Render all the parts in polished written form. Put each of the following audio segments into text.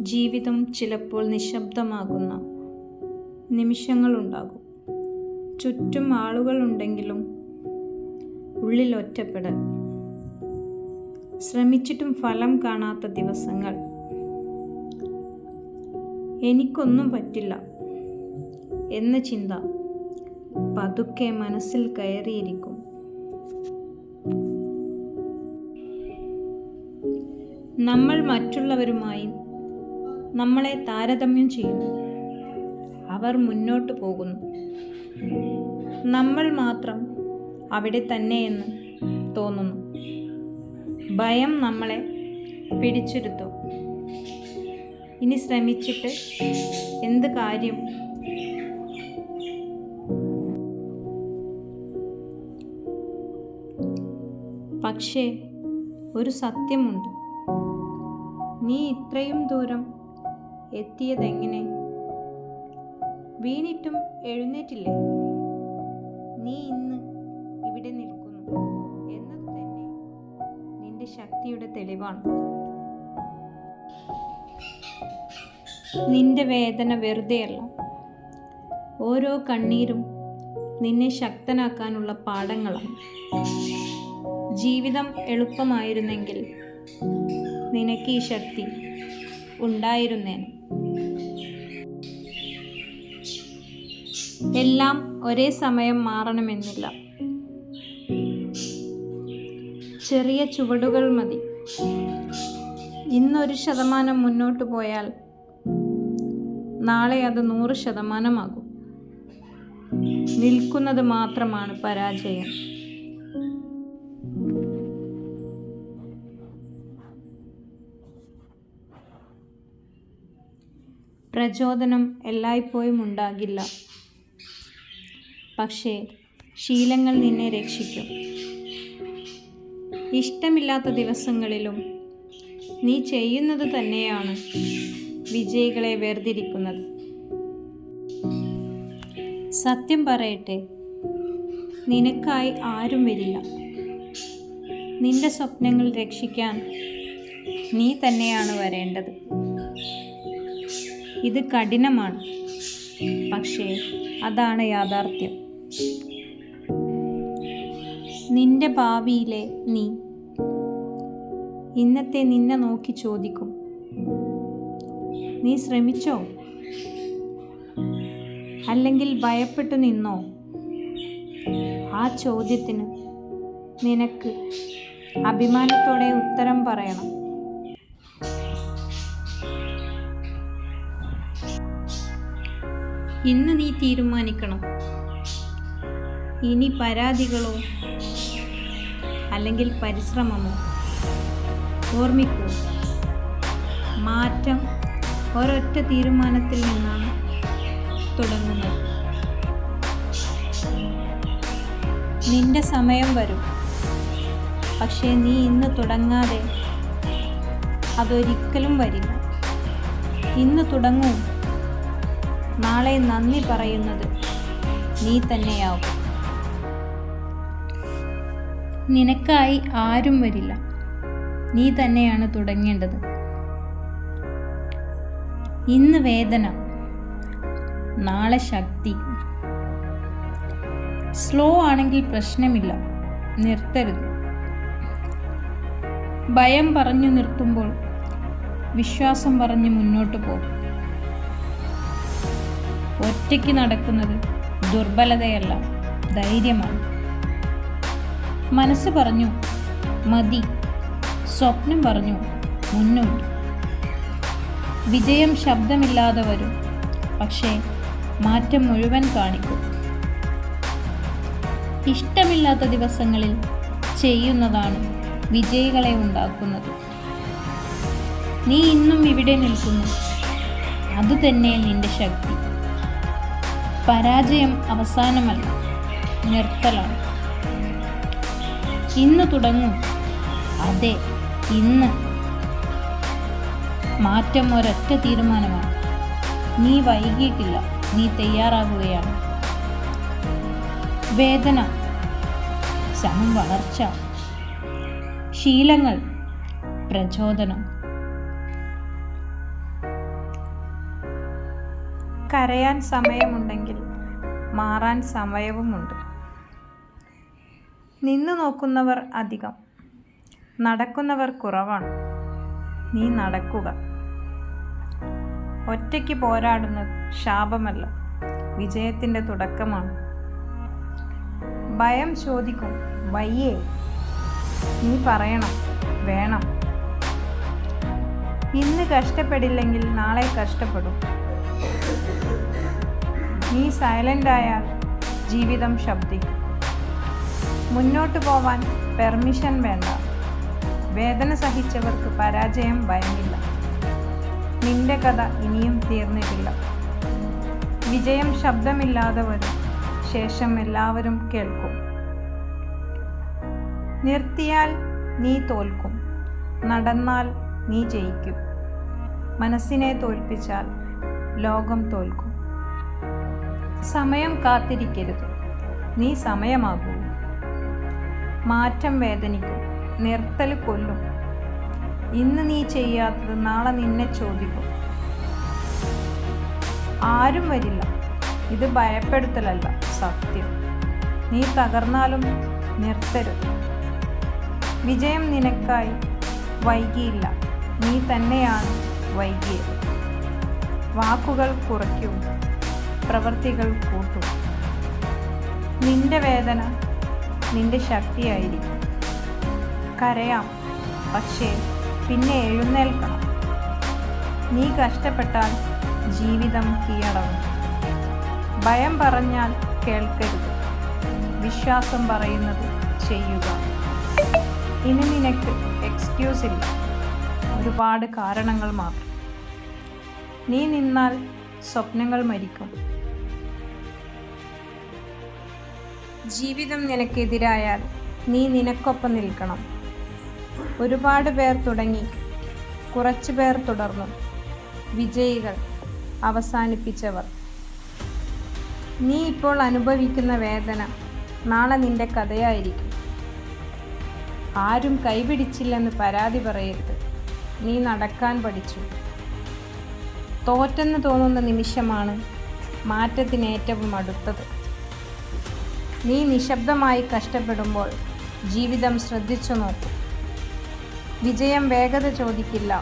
ജീവിതം ചിലപ്പോൾ നിശബ്ദമാകുന്ന നിമിഷങ്ങളുണ്ടാകും. ചുറ്റും ആളുകളുണ്ടെങ്കിലും ഉള്ളിൽ ഒറ്റപ്പെടൽ. ശ്രമിച്ചിട്ടും ഫലം കാണാത്ത ദിവസങ്ങൾ. എനിക്കൊന്നും പറ്റില്ല എന്ന ചിന്ത പതുക്കെ മനസ്സിൽ കയറിയിരിക്കും. നമ്മൾ മറ്റുള്ളവരുമായി നമ്മളെ താരതമ്യം ചെയ്യുന്നു. അവർ മുന്നോട്ട് പോകുന്നു, നമ്മൾ മാത്രം അവിടെ തന്നെയെന്ന് തോന്നുന്നു. ഭയം നമ്മളെ പിടിച്ചിരുത്തും. ഇനി ശ്രമിച്ചിട്ട് എന്ത് കാര്യം? പക്ഷേ ഒരു സത്യമുണ്ട്. നീ ഇത്രയും ദൂരം എത്തിയതെങ്ങനെ? വീണിട്ടും എഴുന്നേറ്റില്ലേ? നീ ഇന്ന് ഇവിടെ നിൽക്കുന്നു എന്നത് തന്നെ നിന്റെ ശക്തിയുടെ തെളിവാണ്. നിന്റെ വേദന വെറുതെയല്ല. ഓരോ കണ്ണീരും നിന്നെ ശക്തനാക്കാനുള്ള പാഠങ്ങളാണ്. ജീവിതം എളുപ്പമായിരുന്നെങ്കിൽ നിനക്ക് ഈ ശക്തി ഉണ്ടായിരുന്നേനെ. എല്ലാം ഒരേ സമയം മാറണമെന്നില്ല. ചെറിയ ചുവടുകൾ മതി. ഇന്ന് 1% മുന്നോട്ട് പോയാൽ നാളെ അത് 100% നിൽക്കുന്നത് മാത്രമാണ് പരാജയം. പ്രചോദനം എല്ലായ്പ്പോഴും ഉണ്ടാകില്ല, പക്ഷേ ശീലങ്ങൾ നിന്നെ രക്ഷിക്കും. ഇഷ്ടമില്ലാത്ത ദിവസങ്ങളിലും നീ ചെയ്യുന്നത് തന്നെയാണ് വിജയികളെ വേർതിരിക്കുന്നത്. സത്യം പറയട്ടെ, നിനക്കായി ആരും വരില്ല. നിന്റെ സ്വപ്നങ്ങൾ രക്ഷിക്കാൻ നീ തന്നെയാണ് വരേണ്ടത്. ഇത് കഠിനമാണ്, പക്ഷേ അതാണ് യാഥാർത്ഥ്യം. നിന്റെ ഭാവിയിലെ നീ ഇന്നത്തെ നിന്നെ നോക്കി ചോദിക്കും, നീ ശ്രമിച്ചോ? അല്ലെങ്കിൽ ഭയപ്പെട്ടു നിന്നോ? ആ ചോദ്യത്തിന് നിനക്ക് അഭിമാനത്തോടെ ഉത്തരം പറയണം. ഇന്ന് നീ തീരുമാനിക്കണം. ഇനി പരാതികളോ അല്ലെങ്കിൽ പരിശ്രമമോ? ഓർമ്മിക്കൂ, മാറ്റം ഒരൊറ്റ തീരുമാനത്തിൽ നിന്നാണ് തുടങ്ങുന്നത്. നിന്റെ സമയം വരും, പക്ഷേ നീ ഇന്ന് തുടങ്ങാതെ അതൊരിക്കലും വരില്ല. ഇന്ന് തുടങ്ങൂ. നാളെ നന്ദി പറയുന്നത് നീ തന്നെയാവും. നിനക്കായി ആരും വരില്ല. നീ തന്നെയാണ് തുടങ്ങേണ്ടത്. ഇന്ന് വേദന, നാളെ ശക്തി. സ്ലോ ആണെങ്കിൽ പ്രശ്നമില്ല, നിർത്തരുത്. ഭയം പറഞ്ഞു നിർത്തുമ്പോൾ വിശ്വാസം പറഞ്ഞ് മുന്നോട്ട് പോകും. ഒറ്റയ്ക്ക് നടക്കുന്നത് ദുർബലതയല്ല, ധൈര്യമാണ്. മനസ്സ് പറഞ്ഞു മതി, സ്വപ്നം പറഞ്ഞു മുന്നോട്ട്. വിജയം ശബ്ദമില്ലാതെ വരും, പക്ഷേ മാറ്റം മുഴുവൻ കാണിക്കും. ഇഷ്ടമില്ലാത്ത ദിവസങ്ങളിൽ ചെയ്യുന്നതാണ് വിജയികളെ ഉണ്ടാക്കുന്നത്. നീ ഇന്നും ഇവിടെ നിൽക്കുന്നു, അതുതന്നെ നിന്റെ ശക്തി. പരാജയം അവസാനമല്ല, നിർത്തലാണ്. ഇന്ന് തുടങ്ങൂ. അതെ, ഇന്ന്. മാറ്റം ഒരൊറ്റ തീരുമാനമാണ്. നീ വൈകിട്ടില്ല, നീ തയ്യാറാകുകയാണ്. വേദന സമം വളർച്ച, ശീലങ്ങൾ പ്രചോദനം. കരയാൻ സമയമുണ്ടെങ്കിൽ മാറാൻ സമയവുമുണ്ട്. നിന്നു നോക്കുന്നവർ അധികം, നടക്കുന്നവർ കുറവാണ്. നീ നടക്കുക. ഒറ്റയ്ക്ക് പോരാടുന്നത് ശാപമല്ല, വിജയത്തിൻ്റെ തുടക്കമാണ്. ഭയം ചോദിക്കും, വയ്യേ? നീ പറയണം, വേണം. ഇന്ന് കഷ്ടപ്പെടില്ലെങ്കിൽ നാളെ കഷ്ടപ്പെടും. നീ സൈലൻ്റായാൽ ജീവിതം ശബ്ദിക്കും. മുന്നോട്ട് പോവാൻ പെർമിഷൻ വേണ്ട. വേദന സഹിച്ചവർക്ക് പരാജയം ഭയമില്ല. നിന്റെ കഥ ഇനിയും തീർന്നിട്ടില്ല. വിജയം ശബ്ദമില്ലാതെ വരും, ശേഷം എല്ലാവരും കേൾക്കും. നിർത്തിയാൽ നീ തോൽക്കും, നടന്നാൽ നീ ജയിക്കും. മനസ്സിനെ തോൽപ്പിച്ചാൽ ലോകം തോൽക്കും. സമയം കാത്തിരിക്കരുത്, നീ സമയമാകൂ. മാറ്റം വേദനിക്കും, നിർത്തൽ കൊല്ലും. ഇന്ന് നീ ചെയ്യാത്തത് നാളെ നിന്നെ ചോദിക്കും. ആരും വരില്ല, ഇത് ഭയപ്പെടുത്തലല്ല, സത്യം. നീ തകർന്നാലും നിർത്തരുത്. വിജയം നിനക്കായി വൈകിയില്ല, നീ തന്നെയാണ് വൈകിയത്. വാക്കുകൾ കുറയ്ക്കൂ, പ്രവൃത്തികൾ കൂട്ടൂ. നിന്റെ വേദന നിന്റെ ശക്തിയായിരിക്കും. കരയാം, പക്ഷേ പിന്നെ എഴുന്നേൽക്കണം. നീ കഷ്ടപ്പെട്ടാൽ ജീവിതം കീഴടങ്ങും. ഭയം പറഞ്ഞാൽ കേൾക്കരുത്, വിശ്വാസം പറയുന്നത് ചെയ്യുക. ഇനി നിനക്ക് എക്സ്ക്യൂസ് ഇല്ല, ഒരുപാട് കാരണങ്ങൾ മാത്രം. നീ നിന്നാൽ സ്വപ്നങ്ങൾ മരിക്കും. ജീവിതം നിനക്കെതിരായാൽ നീ നിനക്കൊപ്പം നിൽക്കണം. ഒരുപാട് പേർ തുടങ്ങി, കുറച്ചു പേർ തുടർന്നു. വിജയികൾ, അവസാനിപ്പിച്ചവർ. നീ ഇപ്പോൾ അനുഭവിക്കുന്ന വേദന നാളെ നിന്റെ കഥയായിരിക്കും. ആരും കൈപിടിച്ചില്ലെന്ന് പരാതി പറയരുത്. നീ നടക്കാൻ പഠിച്ചു. തോറ്റെന്ന് തോന്നുന്ന നിമിഷമാണ് മാറ്റത്തിന് ഏറ്റവും അടുത്തത്. നീ നിശബ്ദമായി കഷ്ടപ്പെടുമ്പോൾ ജീവിതം ശ്രദ്ധിച്ചു നോക്കൂ. വിജയം വേഗത ചോദിക്കില്ല,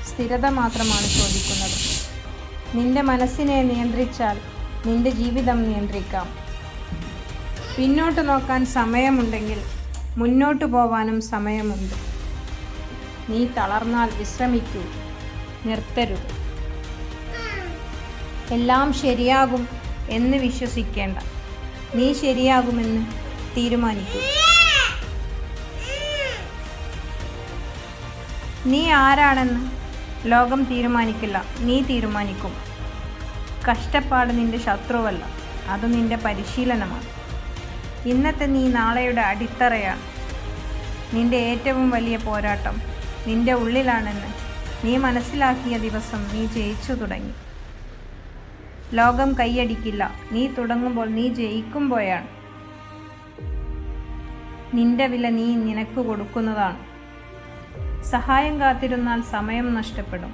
സ്ഥിരത മാത്രമാണ് ചോദിക്കുന്നത്. നിന്റെ മനസ്സിനെ നിയന്ത്രിച്ചാൽ നിന്റെ ജീവിതം നിയന്ത്രിക്കാം. പിന്നോട്ട് നോക്കാൻ സമയമുണ്ടെങ്കിൽ മുന്നോട്ട് പോവാനും സമയമുണ്ട്. നീ തളർന്നാൽ വിശ്രമിക്കൂ, നിർത്തരുത്. എല്ലാം ശരിയാകും എന്ന് വിശ്വസിക്കേണ്ട, നീ ശരിയാകുമെന്ന് തീരുമാനിക്കൂ. നീ ആരാണെന്ന് ലോകം തീരുമാനിക്കില്ല, നീ തീരുമാനിക്കും. കഷ്ടപ്പാട് നിന്റെ ശത്രുവല്ല, അത് നിന്റെ പരിശീലനമാണ്. ഇന്നത്തെ നീ നാളെയുടെ അടിത്തറയാണ്. നിന്റെ ഏറ്റവും വലിയ പോരാട്ടം നിന്റെ ഉള്ളിലാണെന്ന് നീ മനസ്സിലാക്കിയ ദിവസം നീ ജയിച്ചു തുടങ്ങി. ലോകം കൈയടിക്കില്ല, നീ തുടങ്ങുമ്പോൾ, നീ ജയിക്കുമ്പോഴാണ്. നിന്റെ വില നീ നിനക്ക് കൊടുക്കുന്നതാണ്. സഹായം കാത്തിരുന്നാൽ സമയം നഷ്ടപ്പെടും.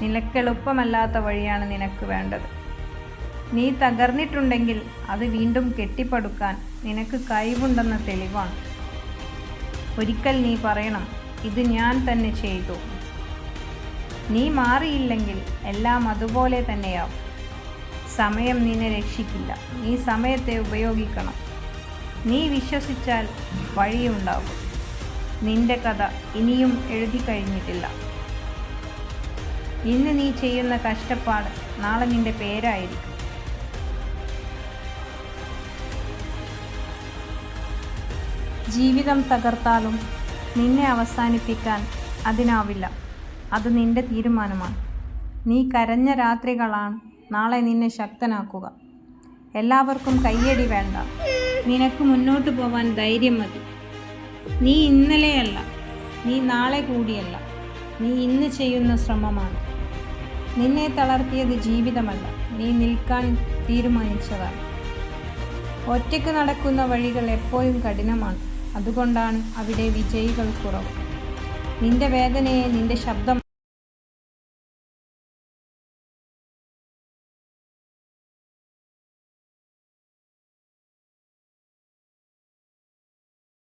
നിനക്കെളുപ്പമല്ലാത്ത വഴിയാണ് നിനക്ക് വേണ്ടത്. നീ തകർന്നിട്ടുണ്ടെങ്കിൽ അത് വീണ്ടും കെട്ടിപ്പടുക്കാൻ നിനക്ക് കഴിവുണ്ടെന്ന തെളിവാണ്. ഒരിക്കൽ നീ പറയണം, ഇത് ഞാൻ തന്നെ ചെയ്തു. നീ മാറിയില്ലെങ്കിൽ എല്ലാം അതുപോലെ തന്നെയാവും. സമയം നിന്നെ രക്ഷിക്കില്ല, നീ സമയത്തെ ഉപയോഗിക്കണം. നീ വിശ്വസിച്ചാൽ വഴിയുണ്ടാകും. നിന്റെ കഥ ഇനിയും എഴുതി കഴിഞ്ഞിട്ടില്ല. ഇന്ന് നീ ചെയ്യുന്ന കഷ്ടപ്പാട് നാളെ നിന്റെ പേരായിരിക്കും. ജീവിതം തകർത്താലും നിന്നെ അവസാനിപ്പിക്കാൻ അതിനാവില്ല. അത് നിന്റെ തീരുമാനമാണ്. നീ കരഞ്ഞ രാത്രികളാണ് നാളെ നിന്നെ ശക്തനാക്കുക. എല്ലാവർക്കും കയ്യടി വേണ്ട, നിനക്ക് മുന്നോട്ട് പോവാൻ ധൈര്യം മതി. നീ ഇന്നലെയല്ല, നീ നാളെ കൂടിയല്ല, നീ ഇന്ന് ചെയ്യുന്ന ശ്രമമാണ്. നിന്നെ തളർത്തിയത് ജീവിതമല്ല, നീ നിൽക്കാൻ തീരുമാനിച്ചതാണ്. ഒറ്റയ്ക്ക് നടക്കുന്ന വഴികൾ എപ്പോഴും കഠിനമാണ്, അതുകൊണ്ടാണ് അവിടെ വിജയികൾ കുറവ്. നിന്റെ വേദനയെ നിന്റെ ശബ്ദം